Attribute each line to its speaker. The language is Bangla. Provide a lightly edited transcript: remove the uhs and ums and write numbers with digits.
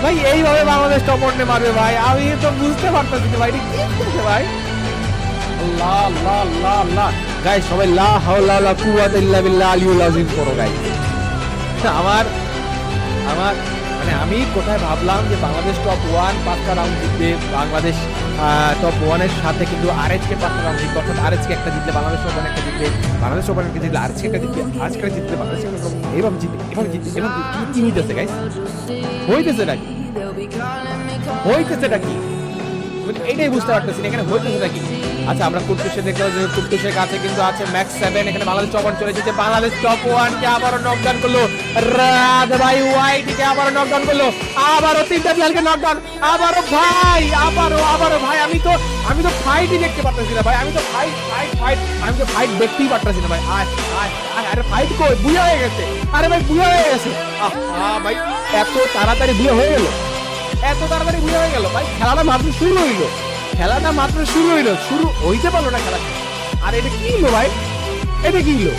Speaker 1: ভাই এইভাবে বাংলাদেশ টপ ওয়ানে মারবে ভাই, আমি তো বুঝতে পারতেছি না ভাই এটা কি করছে ভাই। আল্লাহ আল্লাহ আল্লাহ আল্লাহ গাইস, সবাই লা হাওলা ওয়ালা কুওয়াতা ইল্লা বিল্লাহ আলিউল আযীম করো গাইস। আমার আমার মানে আমি কোথায় ভাবলাম যে বাংলাদেশ টপ ওয়ান 5টা রাউন্ড জিতবে, বাংলাদেশ টপ ওয়ানের সাথে কিন্তু আরএচকে 5টা রাউন্ড জিতবে, অর্থাৎ আরএচকে একটা জিতলে বাংলাদেশ ওপেন একটা জিতবে, বাংলাদেশ ওপেন একটা জিতলে আরএচকে একটা জিতবে, আজকে জিতবে বাংলাদেশ এবং জিতবে এবং জিতবে এবং কি হইতেছে গাইস, হইতেছে নাকি হইতেছে নাকি এইটাই বুঝতে পারতেছি না এখানে হইতেছে নাকি। আচ্ছা আমরা কুটকুশে দেখলাম যে কুটকুশের কাছে কিন্তু আছে ম্যাক্স 7, এখানে বাংলাদেশ টপ ওয়ান চলে এসেছে, বাংলাদেশ টপ ওয়ান কে আবারও নকডাউন করলো, রাত ভাই ওয়াইটি কে আবারও নকডাউন করলো, আবারও তিনটা প্লেয়ারকে নকডাউন, আবারও ভাই আবারও ভাই আমি তো ফাইটই দেখতে পারতেছি না ভাই, আমি তো ফাইট দেখতেই পারতেছি না ভাই। আরে ফাইট কই, বুয়া হয়ে গেছে, আরে ভাই বুয়া হয়ে গেছে, ভাই এত তাড়াতাড়ি বুয়া হয়ে গেল, এত তাড়াতাড়ি বুয়া হয়ে গেল ভাই, খেলাটা মাত্র শুরু হইলো, শুরু হইতে পারলো না খেলা। আর এটা কি হলো ভাই, এটা কি হলো?